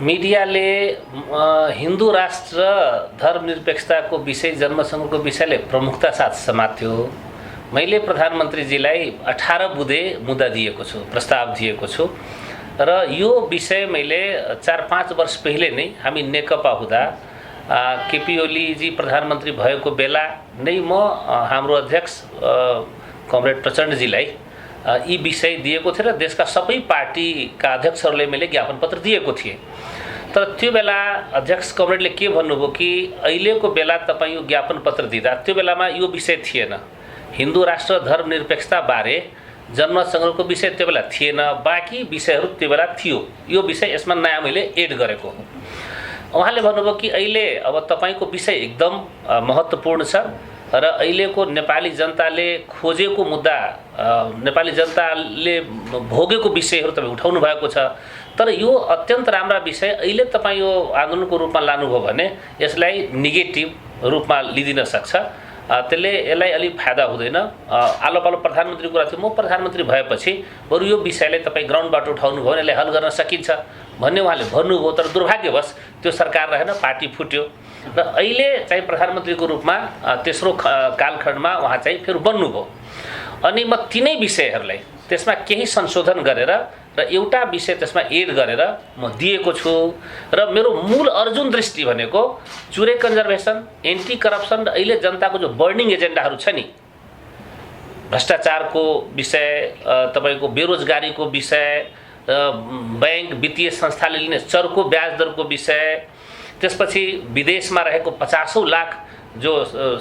मिडियाले हिन्दू राष्ट्र धर्मनिरपेक्षताको विषय जनमतसँगको विषयले प्रमुखता साथ समात्यो। मैले प्रधानमन्त्रीजीलाई 18 बुँदे मुद्दा दिएको छु, प्रस्ताव दिएको छु र यो विषय मैले 4-5 वर्ष पहिले नै हामी नेकपा हुँदा केपी ओलीजी प्रधानमन्त्री भएको बेला नै म हाम्रो अध्यक्ष कमरेड प्रचण्डजीलाई यी विषय दिएको थिएँ र देशका सबै पार्टीका अध्यक्षहरूले मैले ज्ञापन पत्र दिएको थिएँ। तर त्यो बेला अध्यक्ष कमरेडले के भन्नुभयो कि अहिलेको बेला तपाईँ यो ज्ञापन पत्र दिँदा त्यो बेलामा यो विषय थिएन, हिन्दू राष्ट्र धर्मनिरपेक्षता बारे जनमत संग्रहको विषय त्यो बेला थिएन, बाँकी विषयहरू त्यो बेला थियो, यो विषय यसमा नयाँ मैले एड गरेको हो। उहाँले भन्नुभयो कि अहिले अब तपाईको विषय एकदम महत्त्वपूर्ण छ र अहिलेको नेपाली जनताले खोजेको मुद्दा, नेपाली जनताले भोगेको विषयहरू तपाईँ उठाउनु भएको छ, तर यो अत्यन्त राम्रा विषय अहिले तपाईँ यो आन्दोलनको रूपमा लानुभयो भने यसलाई नेगेटिभ रूपमा लिदिन सक्छ, त्यसले यसलाई अलि फाइदा हुँदैन। आलो पालो प्रधानमन्त्रीको कुरा थियो, म प्रधानमन्त्री भएपछि बरु यो विषयलाई तपाईँ ग्राउन्डबाट उठाउनु भयो भने यसलाई हल गर्न सकिन्छ भन्ने उहाँले भन्नुभयो। तर दुर्भाग्यवश त्यो सरकार रहेन, पार्टी फुट्यो र अहिले चाहिँ प्रधानमन्त्रीको रूपमा तेस्रो कालखण्डमा उहाँ चाहिँ फेरि बन्नुभयो। अनि म तिनै विषयहरूलाई त्यसमा केही संशोधन गरेर र एउटा विषय त्यसमा एड गरेर म दिएको छु र मेरो मूल अर्जुन दृष्टि भनेको चुरे कन्जर्भेसन, एन्टी करप्सन र अहिले जनताको जो बर्निङ एजेन्डाहरू छ नि, भ्रष्टाचारको विषय, तपाईको बेरोजगारीको विषय, बैंक वित्तीय संस्थाले लिने चर्को ब्याज दरको विषय, त्यसपछि विदेशमा रहेको 50औं लाख जो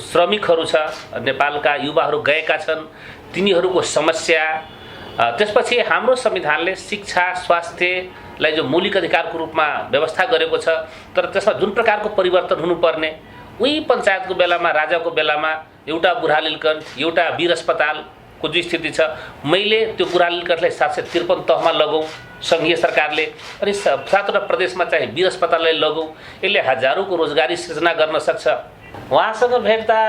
श्रमिकहरू छ, नेपालका युवाहरू गएका छन्, तिनीहरूको समस्या, त्यसपछि हाम्रो संविधानले शिक्षा स्वास्थ्यलाई जो मौलिक अधिकारको रूपमा व्यवस्था गरेको छ, तर त्यसमा जुन प्रकारको परिवर्तन हुनुपर्ने, उही पञ्चायतको बेलामा, राजाको बेलामा एउटा बुढालिलकण्ठ, एउटा वीर अस्पतालको जो स्थिति छ, मैले त्यो बुढालिलकण्ठलाई 753 तहमा लगाउँ सङ्घीय सरकारले, अनि 7वटा प्रदेशमा चाहिँ वीर अस्पताललाई लगाउँ, यसले हजारौँको रोजगारी सृजना गर्न सक्छ। उहाँसँग भेट्दा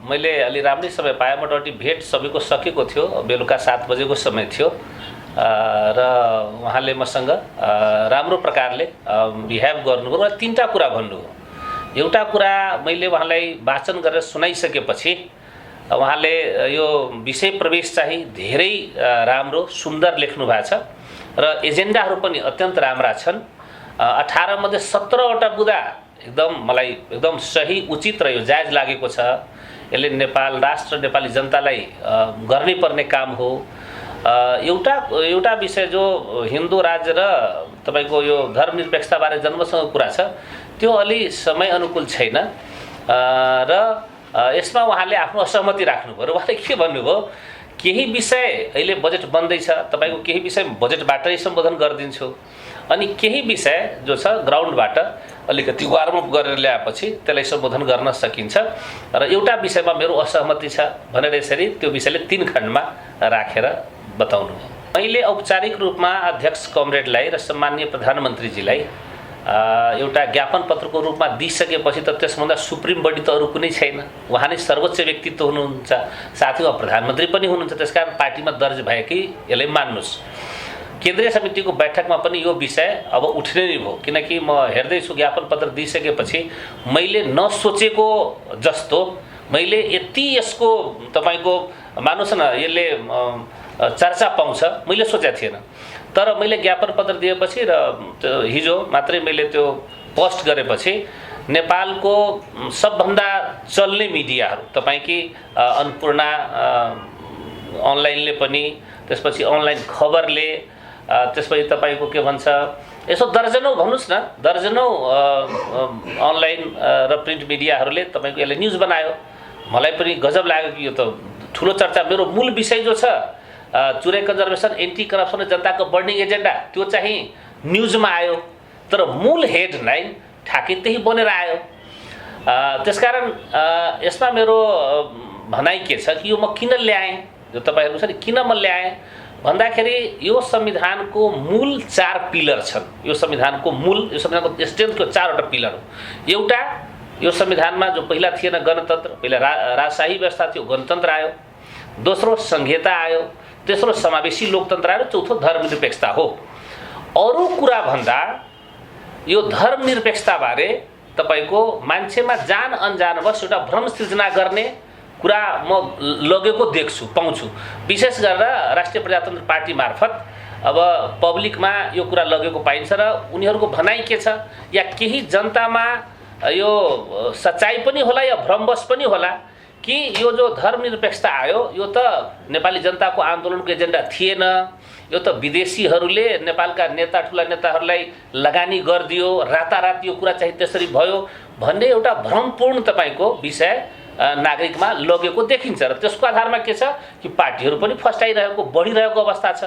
मैले अलि राम्रै समय पाएँ। मोटामोटी भेट सबैको सकेको थियो, बेलुका 7 बजेको समय थियो र उहाँले मसँग राम्रो प्रकारले बिहेभ गर्नुभयो र 3टा कुरा भन्नुभयो। एउटा कुरा मैले उहाँलाई वाचन गरेर सुनाइसकेपछि उहाँले यो विषय प्रवेश चाहिँ धेरै राम्रो सुन्दर लेख्नु भएको छ र एजेन्डाहरू पनि अत्यन्त राम्रा छन्। 18 मध्ये 17वटा बुँदा एकदम मलाई एकदम सही, उचित र यो जायज लागेको छ। यसले नेपाल राष्ट्र, नेपाली जनतालाई गर्नै पर्ने काम हो। एउटा विषय जो हिन्दू राज्य र तपाईको यो धर्मनिरपेक्षता बारे जनमतसँग कुरा छ, त्यो अलि समय अनुकूल छैन र यसमा उहाँले आफ्नो असहमति राख्नुभयो र उहाँले के भन्नुभयो, केही विषय अहिले बजेट बन्दैछ, तपाईको केही विषय बजेटबाटै सम्बोधन गरिदिन्छु, अनि केही विषय जो छ ग्राउन्डबाट अलिकति वार्म अप गरेर ल्याएपछि त्यसलाई सम्बोधन गर्न सकिन्छ र एउटा विषयमा मेरो असहमति छ भनेर यसरी त्यो विषयले 3 खण्डमा राखेर बताउनु। मैले औपचारिक रूपमा अध्यक्ष कमरेडलाई र सम्माननीय प्रधानमन्त्रीजीलाई एउटा ज्ञापन पत्रको रूपमा दिइसकेपछि त त्यसभन्दा सुप्रिम बडी त अरू कुनै छैन। उहाँ नै सर्वोच्च व्यक्तित्व हुनुहुन्छ, साथै उहाँ प्रधानमन्त्री पनि हुनुहुन्छ, त्यसकारण पार्टीमा दर्ज भएकै यसलाई मान्नुहोस्। केन्द्रीय समितिको बैठकमा पनि यो विषय अब उठ्ने नै भयो, किनकि म हेर्दैछु ज्ञापन पत्र दिइसकेपछि मैले नसोचेको जस्तो मैले यति यसको तपाईको मान्नुहोस् न यसले चर्चा पाउँछ मैले सोचेको थिएन। तर मैले ज्ञापन पत्र दिएपछि र हिजो मात्रै मैले त्यो पोस्ट गरेपछि नेपालको सबभन्दा चल्ने मिडियाहरू, तपाईकी अन्नपूर्णा अनलाइनले पनि, त्यसपछि अनलाइन खबरले, त्यसपछि तपाईको के भन्छ, यसो दर्जनौं भन्नुस् न, दर्जनौं अनलाइन र प्रिन्ट मिडियाहरूले तपाईको यसले न्यूज बनायो। मलाई पनि गजब लाग्यो कि यो त ठुलो चर्चा, मेरो मूल विषय जो छ चुरे कन्जर्भेसन, एन्टी करप्सन र जनताको बर्निङ एजेन्डा, त्यो चाहिँ न्यूजमा आयो, तर मूल हेडलाइन ठ्याक्कै त्यही बनेर आयो। त्यसकारण यसमा मेरो भनाइ के छ कि यो म किन ल्याएँ, जो तपाईहरु छ नि किन म ल्याएँ भन्दाखेरि यो संविधानको मूल 4 पिलर छन्। यो संविधानको स्ट्रेन्थको 4वटा पिलर हो। एउटा, यो संविधानमा जो पहिला थिएन गणतन्त्र, पहिला राजशाही व्यवस्था थियो, गणतन्त्र आयो। दोस्रो संघीयता आयो, तेस्रो समावेशी लोकतन्त्र आयो, चौथो धर्मनिरपेक्षता हो। अरू कुरा भन्दा यो धर्मनिरपेक्षताबारे तपाईको मान्छेमा जान अनजानवश एउटा भ्रम सृजना गर्ने कुरा म लगेको देख्छु, पाउँछु। विशेष गरेर राष्ट्रिय प्रजातन्त्र पार्टी मार्फत अब पब्लिकमा यो कुरा लगेको पाइन्छ र उनीहरूको भनाइ के छ, या केही जनतामा यो सच्चाइ पनि होला या भ्रमवश पनि होला कि यो जो धर्मनिरपेक्षता आयो यो त नेपाली जनताको आन्दोलनको एजेन्डा थिएन, यो त विदेशीहरूले नेपालका नेता ठुला नेताहरूलाई लगानी गरिदियो, रातारात यो कुरा चाहिँ त्यसरी भयो भन्ने एउटा भ्रमपूर्ण तपाईको विषय नागरिकमा लगेको देखिन्छ र त्यसको आधारमा के छ कि पार्टीहरू पनि फस्टाइरहेको बढिरहेको अवस्था छ।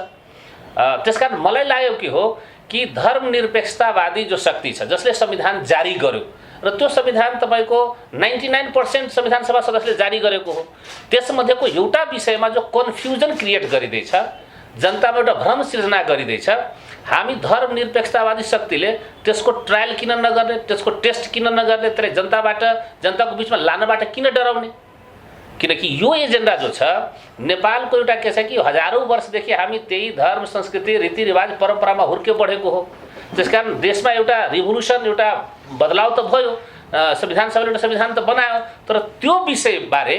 त्यसकारण मलाई लाग्यो के हो कि धर्मनिरपेक्षतावादी जो शक्ति छ जसले संविधान जारी गर्यो र त्यो संविधान तपाईको 99% संविधान सभा सदस्यले जारी गरेको हो, त्यसमध्येको एउटा विषयमा जो कन्फ्युजन क्रिएट गरिदैछ, जनतामा एउटा भ्रम सृजना गरिदैछ, हामी धर्मनिरपेक्षतावादी शक्तिले त्यसको ट्रायल किन नगर्ने, त्यसको टेस्ट किन नगर्ने, त्यसलाई जनताको बिचमा लानबाट किन डराउने? किनकि यो एजेन्डा जो छ नेपालको एउटा के छ कि हजारौं वर्षदेखि हामी त्यही धर्म संस्कृति रीतिरिवाज परम्परामा हुर्के बढेको हो। त्यसकारण देशमा एउटा रिभोल्युसन, एउटा बदलाव त भयो, संविधान सभाले एउटा संविधान त बनायो, तर त्यो विषयबारे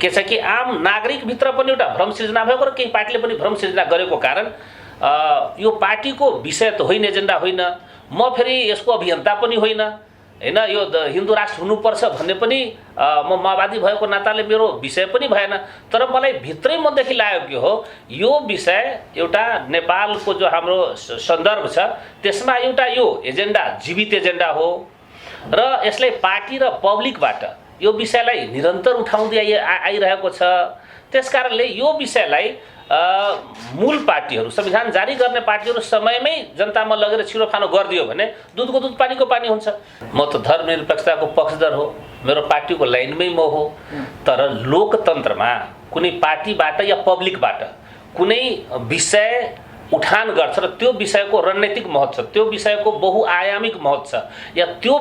के छ कि आम नागरिकभित्र पनि एउटा भ्रम सृजना भएको र केही पार्टीले पनि भ्रम सृजना गरेको कारण यो पार्टीको विषय त होइन, एजेन्डा होइन, म फेरि यसको अभियन्ता पनि होइन, हैन, यो हिन्दू राष्ट्र हुनुपर्छ भन्ने पनि म माओवादी भएको नाताले मेरो विषय पनि भएन। तर मलाई भित्रै मनदेखि लाग्यो के हो यो विषय एउटा नेपालको जो हाम्रो सन्दर्भ छ त्यसमा एउटा यो एजेन्डा जीवित एजेन्डा हो र यसलाई पार्टी र पब्लिकबाट यो विषयलाई निरन्तर उठाउँदै आइरहेको छ। त्यसकारणले यो विषयलाई मूल पार्टीहरू, संविधान जारी गर्ने पार्टीहरू समयमै जनतामा लगेर छिरोफानो गरिदियो भने दुधको दुध पानीको पानी हुन्छ। म त धर्मनिरपेक्षताको पक्षधर हो, मेरो पार्टीको लाइनमै म हो, तर लोकतन्त्रमा कुनै पार्टीबाट या पब्लिकबाट कुनै विषय उठान गर्छ र त्यो विषयको रणनीतिक महत्व छ, त्यो विषयको बहुआयामिक महत्व छ, या त्यो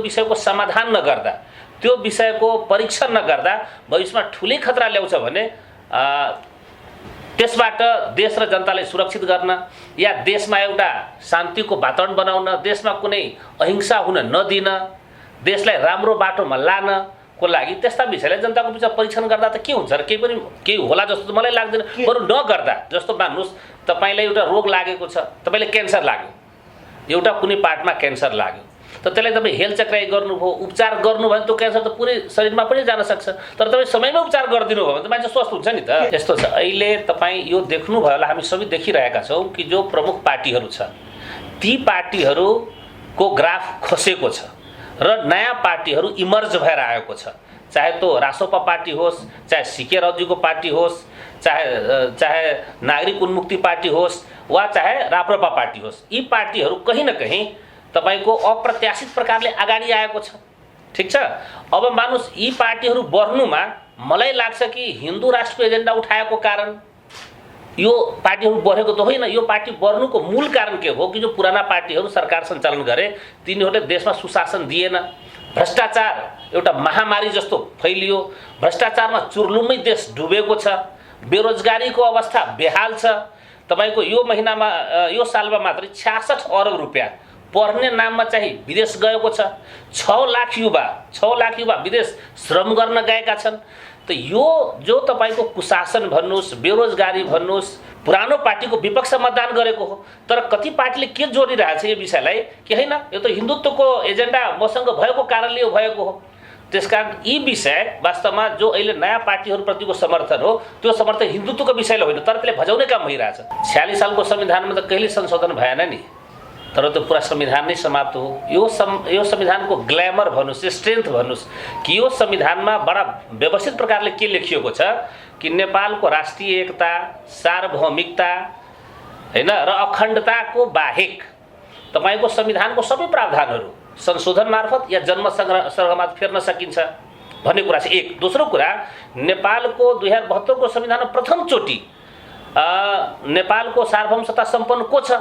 विषयको समाधान नगर्दा, त्यो विषयको परीक्षण नगर्दा भविष्यमा ठुलै खतरा ल्याउँछ भने त्यसबाट देश र जनतालाई सुरक्षित गर्न या देशमा एउटा शान्तिको वातावरण बनाउन, देशमा कुनै अहिंसा हुन नदिन, देशलाई राम्रो बाटोमा लानको लागि त्यस्ता विषयलाई जनताको बिचमा परीक्षण गर्दा त के हुन्छ र केही होला जस्तो त मलाई लाग्दैन। बरु नगर्दा, जस्तो मान्नुहोस् तपाईलाई एउटा रोग लागेको छ, तपाईले क्यान्सर लाग्यो, एउटा कुनै पार्टमा क्यान्सर लाग्यो, त त्यसलाई तपाईँ हेल्थ चेकराई गर्नुभयो, उपचार गर्नुभयो भने त्यो क्यान्सर त पुरै शरीरमा पनि जान सक्छ। तर तपाईँ समयमै उपचार गरिदिनु भयो भने त मान्छे स्वस्थ हुन्छ नि त। यस्तो छ, अहिले तपाईँ यो देख्नुभयो होला, हामी सबै देखिरहेका छौँ कि जो प्रमुख पार्टीहरू छ ती पार्टीहरूको ग्राफ खसेको छ र नयाँ पार्टीहरू इमर्ज भएर आएको छ। चाहे त्यो रासोपा पार्टी होस्, चाहे सीके राउजीको पार्टी होस्, चाहे नागरिक उन्मुक्ति पार्टी होस् वा चाहे राप्रपा पार्टी होस्, यी पार्टीहरू कहीँ न कहीँ तपाईको अप्रत्याशित प्रकारले अगाडि आएको छ। ठीक छ, अब मानुस यी पार्टीहरू बढ्नुमा मलाई लाग्छ कि हिन्दू राष्ट्रको एजेन्डा उठाएको कारण यो पार्टीहरू बढेको त होइन। यो पार्टी बढ्नुको मूल कारण के हो कि जो पुराना पार्टीहरू सरकार सञ्चालन गरे तिनीहरूले देशमा सुशासन दिएन, भ्रष्टाचार एउटा महामारी जस्तो फैलियो, भ्रष्टाचारमा चुर्लुमै देश डुबेको छ, बेरोजगारीको अवस्था बेहाल छ। तपाईको यो महिनामा यो सालमा मात्रै 66 अरब रुपैयाँ पढ्ने नाममा चाहिँ विदेश गएको छ। 6 लाख युवा विदेश श्रम गर्न गएका छन्। त यो जो तपाईको कुशासन भन्नुस्, बेरोजगारी भन्नुस्, पुरानो पार्टीको विपक्ष मतदान गरेको हो, तर कति पार्टीले के जोडिरहेछ यो विषयलाई कि हैन यो त हिन्दुत्वको एजेन्डा मसँग भएको कारणले यो भएको हो। त्यसकारण यी विषय वास्तवमा जो अहिले नयाँ पार्टीहरूप्रतिको समर्थन हो त्यो समर्थन हिन्दुत्वको विषयले होइन, तर त्यसले भजाउने काम भइरहेछ। 46 सालको संविधानमा त कहिले संशोधन भएन नि, तर त्यो पुरा संविधान नै समाप्त हो। यो संविधानको ग्ल्यामर भन्नुस्, स्ट्रेन्थ भन्नुस् कि यो संविधानमा बडा व्यवस्थित प्रकारले के लेखिएको छ कि नेपालको राष्ट्रिय एकता, सार्वभौमिकता हैन र अखण्डताको बाहेक तपाईको संविधानको सबै प्रावधानहरू संशोधन मार्फत या जन्म सङ्ग्रहमा फेर्न सकिन्छ भन्ने कुरा चाहिँ एक। दोस्रो कुरा, नेपालको 2072 को संविधानमा प्रथम चोटि नेपालको सार्वभौम सत्ता सम्पन्न को छ,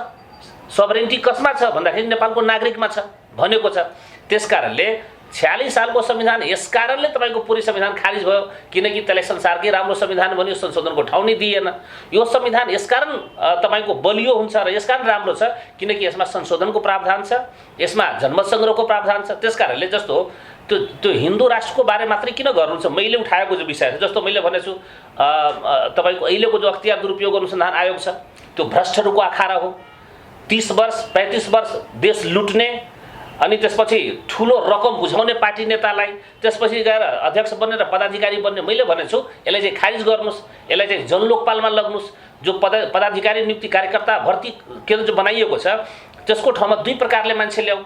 सोभरेन्टी कसमा छ भन्दाखेरि नेपालको नागरिकमा छ भनेको छ। त्यसकारणले 46 सालको संविधान यस कारणले तपाईँको पुरै संविधान खारिज भयो किनकि त्यसलाई संसारकै राम्रो संविधान भन्यो, संशोधनको ठाउँ नै दिएन। यो संविधान यसकारण तपाईँको बलियो हुन्छ र यसकारण राम्रो छ किनकि यसमा संशोधनको प्रावधान छ, यसमा जनमत सङ्ग्रहको प्रावधान छ। त्यसकारणले जस्तो त्यो हिन्दू राष्ट्रको बारे मात्रै किन गर्नुहुन्छ, मैले उठाएको जो विषय छ, जस्तो मैले भनेछु तपाईँको अहिलेको जो अख्तियार दुरुपयोग अनुसन्धान आयोग छ त्यो भ्रष्टहरूको आखाडा हो। 30 वर्ष 35 वर्ष देश लुट्ने अनि त्यसपछि ठुलो रकम बुझाउने पार्टी नेतालाई त्यसपछि गएर अध्यक्ष बन्ने र पदाधिकारी बन्ने। मैले भनेछु यसलाई चाहिँ खारिज गर्नुहोस्, यसलाई चाहिँ जनलोकपालमा लग्नुहोस्। जो पदाधिकारी नियुक्ति कार्यकर्ता भर्ती केन्द्र जो बनाइएको छ त्यसको ठाउँमा 2 प्रकारले मान्छे ल्याऊ।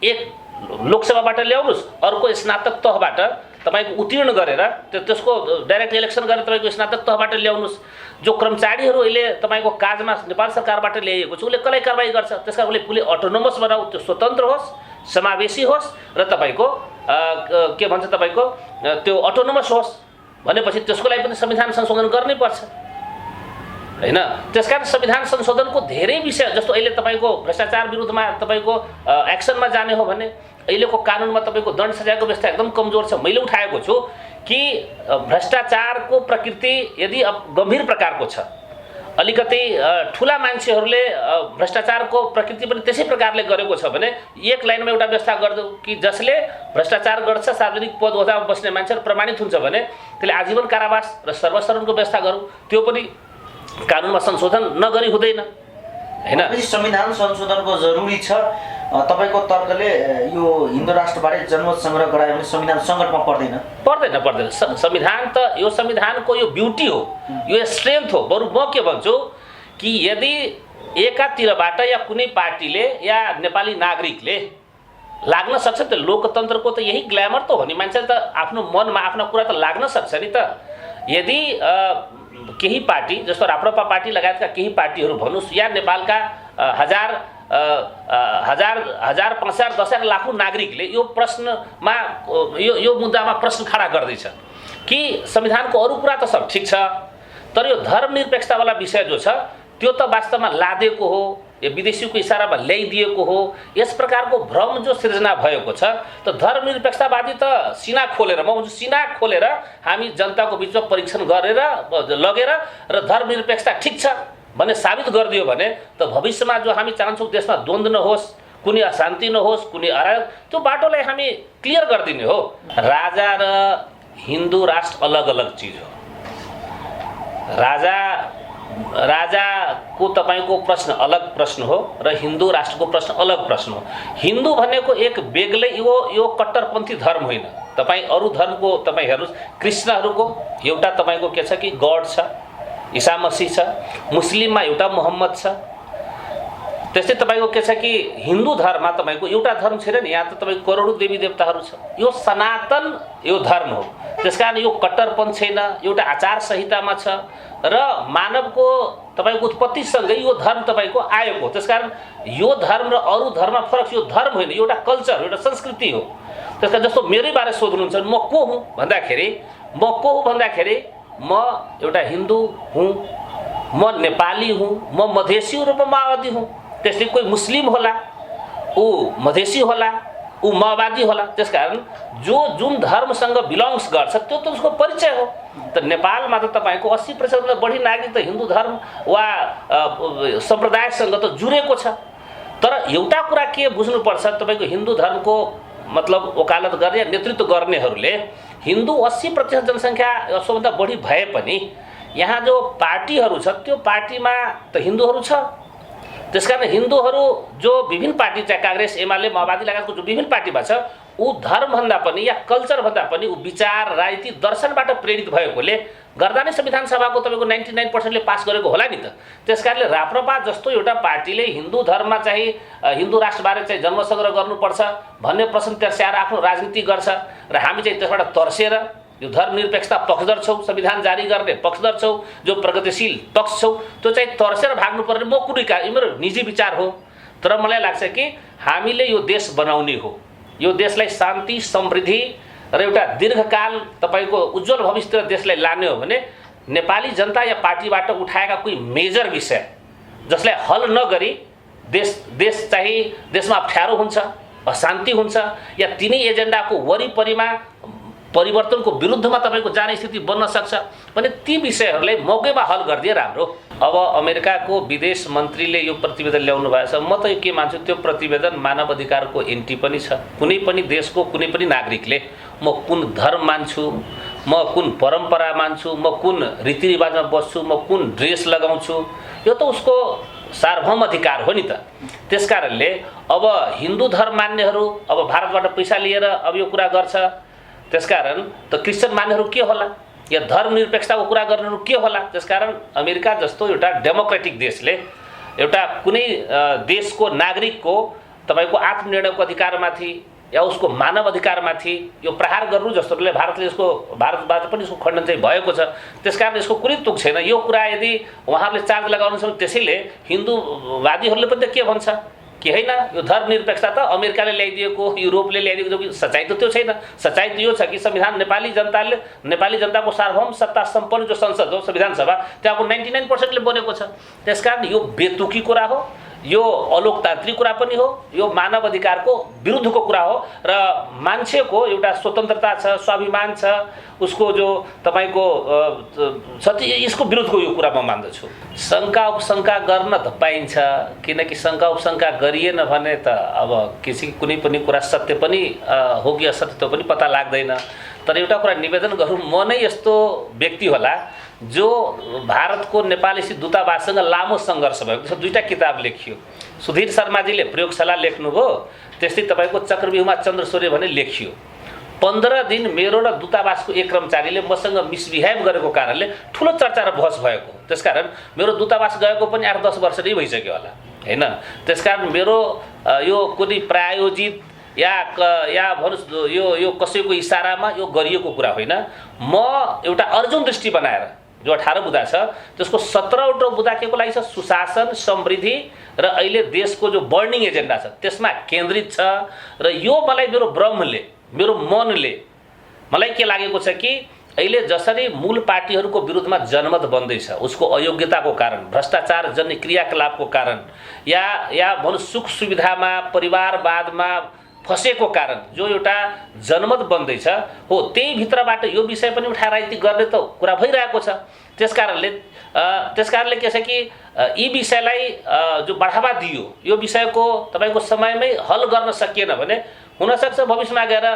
एक लोकसभाबाट ल्याउनुहोस्, अर्को स्नातक तहबाट तपाईँको उत्तीर्ण गरेर त्यसको डाइरेक्ट इलेक्सन गरेर तपाईँको स्नातक तहबाट ल्याउनुहोस्। जो कर्मचारीहरू अहिले तपाईँको काजमा नेपाल सरकारबाट ल्याइएको छ उसले कसलाई कारबाही गर्छ, त्यसकारण उसले अटोनोमस बनाऊ, त्यो स्वतन्त्र होस्, समावेशी होस् र तपाईँको के भन्छ तपाईँको त्यो अटोनोमस होस्। भनेपछि त्यसको लागि पनि संविधान संशोधन गर्नै पर्छ हैन। त्यसकारण संविधान संशोधनको धेरै विषय जस्तो अहिले तपाईँको भ्रष्टाचार विरुद्धमा तपाईँको एक्सनमा जाने हो भने अहिलेको कानुनमा तपाईँको दण्ड सजायको व्यवस्था एकदम कमजोर छ। मैले उठाएको छु कि भ्रष्टाचारको प्रकृति यदि अब गम्भीर प्रकारको छ, अलिकति ठुला मान्छेहरूले भ्रष्टाचारको प्रकृति पनि त्यसै प्रकारले गरेको छ भने एक लाइनमा एउटा व्यवस्था गरिदेऊ कि जसले भ्रष्टाचार गर्छ सार्वजनिक पद ओहदामा बस्ने मान्छेहरू प्रमाणित हुन्छ भने त्यसले आजीवन कारावास र सर्वसाधारणको व्यवस्था गरौँ। त्यो पनि कानुनमा संशोधन नगरी हुँदैन हैन। संविधान संशोधनको जरुरी छ तपाईको तर्कले यो हिन्दू राष्ट्रबारे जनमत संग्रह गरायो भने संविधान सङ्कटमा पर्दैन? पर्दैन। संविधान त यो संविधानको यो ब्युटी हो, यो स्ट्रेन्थ हो। बरु म के भन्छु कि यदि एकातिरबाट या कुनै पार्टीले या नेपाली नागरिकले लाग्न सक्छ त लोकतन्त्रको त यही ग्ल्यामर त हो नि। मान्छे त आफ्नो मनमा आफ्नो कुरा त लाग्न सक्छ नि त। यदि केही पार्टी जस्तो राप्रपा पार्टी लगायतका केही पार्टीहरू भन्नुहोस् या नेपालका हजार 5,000 10,000 लाखौँ नागरिकले यो प्रश्नमा यो मुद्दामा प्रश्न खडा गर्दैछ कि संविधानको अरू कुरा त सब ठिक छ तर यो धर्मनिरपेक्षतावाला विषय जो छ त्यो त वास्तवमा लादेको हो, यो विदेशीको इसारामा ल्याइदिएको हो। यस प्रकारको भ्रम जो सृजना भएको छ त धर्मनिरपेक्षतावादी त सिना खोलेर, म भन्छु सिना खोलेर हामी जनताको बिचमा परीक्षण गरेर लगेर र धर्मनिरपेक्षता ठिक छ भन्ने साबित गरिदियो भने त भविष्यमा जो हामी चाहन्छौँ देशमा द्वन्द्व नहोस्, कुनै अशान्ति नहोस्, कुनै अराजक, त्यो बाटोलाई हामी क्लियर गरिदिने हो। राजा र हिन्दू राष्ट्र अलग अलग चिज हो। राजाको तपाईँको प्रश्न अलग प्रश्न हो र हिन्दू राष्ट्रको प्रश्न अलग प्रश्न हो। हिन्दू भनेको एक बेग्लै यो कट्टरपन्थी धर्म होइन। तपाईँ अरू धर्मको तपाईँ हेर्नुहोस्, कृष्णहरूको एउटा तपाईँको के छ कि गड छ, ईसा मसीह छ, मुस्लिममा एउटा मोहम्मद छ। त्यस्तै तपाईँको के छ कि हिन्दू धर्ममा तपाईँको एउटा धर्म छैन नि, यहाँ त तपाईँको करोडौँ देवी देवताहरू छ। यो सनातन यो धर्म हो। त्यसकारण यो कट्टरपन्थ छैन, एउटा आचार संहितामा छ र मानवको तपाईँको उत्पत्तिसँगै यो धर्म तपाईँको आएको हो। त्यसकारण यो धर्म र अरू धर्ममा फरक छ। यो धर्म होइन, एउटा कल्चर हो, एउटा संस्कृति हो। त्यसकारण जस्तो मेरै बारे सोध्नुहुन्छ म को हुँ भन्दाखेरि म एउटा हिन्दू हुँ, म नेपाली हुँ, म मधेसी हुँ र म माओवादी हुँ। त्यसले कोही मुस्लिम होला, ऊ मधेसी होला, ऊ माओवादी होला। त्यसकारण जुन धर्मसँग बिलोङ्स गर्छ त्यो त उसको परिचय हो। त नेपालमा त तपाईँको 80% बढी नागरिक त हिन्दू धर्म वा सम्प्रदायसँग त जुरेको छ। तर एउटा कुरा के बुझ्नुपर्छ, तपाईँको हिन्दू धर्मको मतलब वकालत गर्ने या नेतृत्व गर्नेहरूले हिन्दू 80% जनसङ्ख्या सबभन्दा बढी भए पनि यहाँ जो पार्टीहरू छ त्यो पार्टीमा त हिन्दूहरू छ। त्यसकारण हिन्दूहरू जो विभिन्न पार्टी चाहे काङ्ग्रेस, एमाले, माओवादी लगायतको जो विभिन्न पार्टीमा छ ऊ धर्मभन्दा पनि या कल्चरभन्दा पनि ऊ विचार राजनीति दर्शनबाट प्रेरित भएकोले गर्दा नै संविधान सभाको तपाईँको 99% पास गरेको होला नि त। त्यसकारणले राप्रपा जस्तो एउटा पार्टीले हिन्दू धर्ममा चाहिँ हिन्दू राष्ट्रबारे चाहिँ जन्मसङ्ग्रह गर्नुपर्छ भन्ने प्रश्न तेर्स्याएर आफ्नो राजनीति गर्छ र हामी चाहिँ त्यसबाट तर्सेर यो धर्मनिरपेक्षता पक्षधर छौँ, संविधान जारी गर्ने पक्षधर छौँ, जो प्रगतिशील पक्ष छौँ, त्यो चाहिँ तर्सेर भाग्नुपर्ने म कुनै मेरो निजी विचार हो। तर मलाई लाग्छ कि हामीले यो देश बनाउने हो, यो देशलाई शान्ति समृद्धि र एउटा दीर्घकाल तपाईँको उज्जवल भविष्यतिर देशलाई लाने हो भने नेपाली जनता या पार्टीबाट उठाएका कोही मेजर विषय जसलाई हल नगरी देश चाहिँ देशमा अप्ठ्यारो हुन्छ, अशान्ति हुन्छ या तिनै एजेन्डाको वरिपरिमा परिवर्तनको विरुद्धमा तपाईँको जाने स्थिति बन्न सक्छ भने ती विषयहरूलाई मौकैमा हल गरिदिए राम्रो। अब अमेरिकाको विदेश मन्त्रीले यो प्रतिवेदन ल्याउनु भएको छ, म त के मान्छु त्यो प्रतिवेदन मानव अधिकारको एन्टी पनि छ। कुनै पनि देशको कुनै पनि नागरिकले म कुन धर्म मान्छु, म कुन परम्परा मान्छु, म कुन रीतिरिवाजमा बस्छु, म कुन ड्रेस लगाउँछु, यो त उसको सार्वभौम अधिकार हो नि त। त्यसकारणले अब हिन्दू धर्म मान्नेहरू अब भारतबाट पैसा लिएर अब यो कुरा गर्छ, त्यसकारण त क्रिश्चियन मान्नेहरू के होला या धर्मनिरपेक्षताको कुरा गर्नेहरू के होला। त्यसकारण अमेरिका जस्तो एउटा डेमोक्रेटिक देशले एउटा कुनै देशको नागरिकको तपाईँको आत्मनिर्णयको अधिकारमाथि या उसको मानव अधिकारमाथि यो प्रहार गर्नु जस्तोले भारतबाट पनि यसको खण्डन चाहिँ भएको छ। त्यसकारण यसको कुनै तुक छैन। यो कुरा यदि उहाँहरूले चार्ज लगाउनुहुन्छ त्यसैले हिन्दूवादीहरूले पनि त के भन्छ कि होइन यो धर्मनिरपेक्षता त अमेरिकाले ल्याइदिएको, युरोपले ल्याइदिएको, जो कि सच्चाइ त त्यो छैन। सच्चाइ त यो छ कि संविधान नेपाली जनताको सार्वभौम सत्ता सम्पन्न जो संसद हो संविधान सभा त्यहाँको 99% बनेको छ। त्यसकारण यो बेतुकी कुरा हो, यो अलोकतान्त्रिक कुरा पनि हो, यो मानव अधिकारको विरुद्धको कुरा हो र मान्छेको एउटा स्वतन्त्रता छ, स्वाभिमान छ, उसको जो तपाईँको यसको विरुद्धको यो कुरा म मान्दछु। शङ्का उपशङ्का गर्न त पाइन्छ, किनकि शङ्का उपशङ्का गरिएन भने त अब कुनै पनि कुरा सत्य पनि हो कि असत्य पनि पत्ता लाग्दैन। तर एउटा कुरा निवेदन गरौँ, म नै यस्तो व्यक्ति होला जो भारतको नेपाली दूतावाससँग लामो सङ्घर्ष भएको छ। 2टा किताब लेखियो। सुधीर शर्माजीले प्रयोगशाला लेख्नुभयो, त्यस्तै तपाईँको चक्रव्यूहमा चन्द्र सूर्य भने लेखियो। 15 दिन मेरो र दूतावासको एक कर्मचारीले मसँग मिसबिहेभ गरेको कारणले ठुलो चर्चा र बहस भएको। त्यसकारण मेरो दूतावास गएको पनि 8-10 वर्ष नै भइसक्यो होला हैन। त्यसकारण मेरो यो कुनै प्रायोजित या भन्नुहोस् यो कसैको इसारामा यो गरिएको कुरा होइन। म एउटा अर्जुन दृष्टि बनाएर जो 18 बुँदा छ त्यसको 17औं बुँदा के को लागि छ, सुशासन, समृद्धि र अहिले देशको जो बर्निङ एजेन्डा छ त्यसमा केन्द्रित छ। र यो मलाई मेरो ब्रह्मले, मेरो मनले मलाई के लागेको छ कि अहिले जसरी मूल पार्टीहरूको विरुद्धमा जनमत बन्दैछ उसको अयोग्यताको कारण, भ्रष्टाचार जन्य क्रियाकलापको कारण या भनौँ सुख सुविधामा परिवारवादमा फसेको कारण जो एउटा जनमत बन्दैछ हो, त्यही भित्रबाट यो विषय पनि उठाएर राजनीति गर्ने त कुरा भइरहेको छ। त्यसकारणले के छ कि यी विषयलाई जो बढावा दियो, यो विषयको तपाईँको समयमै हल गर्न सकिएन भने हुनसक्छ भविष्यमा गएर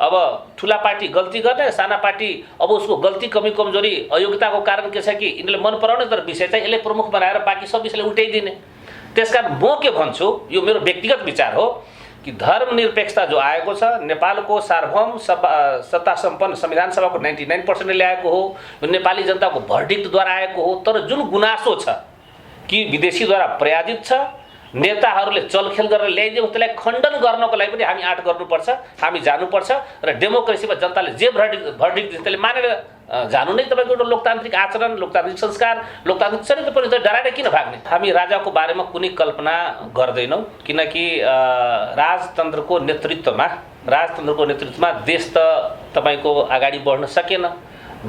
अब ठुला पार्टी गल्ती गर्ने, साना पार्टी अब उसको गल्ती कमी कमजोरी अयोग्यताको कारण के छ कि यिनले मन पराउने तर विषय चाहिँ यसले प्रमुख बनाएर बाँकी सब विषयलाई उल्टाइदिने। त्यसकारण म के भन्छु, यो मेरो व्यक्तिगत विचार हो कि धर्मनिरपेक्षता जो आएको छ नेपालको सार्वभौम सत्ता सम्पन्न संविधान सभाको 99% ल्याएको हो, यो नेपाली जनताको भर्डिक्टद्वारा आएको हो। तर जुन गुनासो छ कि विदेशीद्वारा प्रायोजित छ, नेताहरूले चलखेल गरेर ल्याइदिएको, त्यसलाई खण्डन गर्नको लागि पनि हामी आँट गर्नुपर्छ, हामी जानुपर्छ र डेमोक्रेसीमा जनताले जे भर्डिक्ट दिन्छ त्यसले मानेर जानु नै तपाईँको एउटा लोकतान्त्रिक आचरण, लोकतान्त्रिक संस्कार, लोकतान्त्रिक चरित्र पनि डराएर किन भाग्ने। हामी राजाको बारेमा कुनै कल्पना गर्दैनौँ, किनकि राजतन्त्रको नेतृत्वमा देश त तपाईँको अगाडि बढ्न सकेन,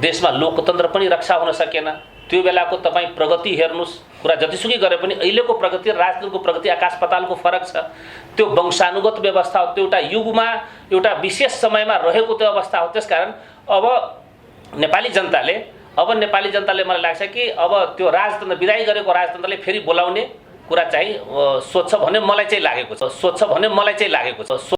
देशमा लोकतन्त्र पनि रक्षा हुन सकेन। त्यो बेलाको तपाईँ प्रगति हेर्नुहोस्, कुरा जतिसुकै गरे पनि अहिलेको प्रगति र राजनीतिको प्रगति आकाश पातालको फरक छ। त्यो वंशानुगत व्यवस्था हो, त्यो एउटा युगमा एउटा विशेष समयमा रहेको त्यो अवस्था हो। त्यसकारण अब नेपाली जनताले मलाई लाग्छ कि अब त्यो राजतन्त्र विदाई गरेको राजतन्त्रले फेरि बोलाउने कुरा चाहिँ सोध्छ भन्ने मलाई चाहिँ लागेको छ।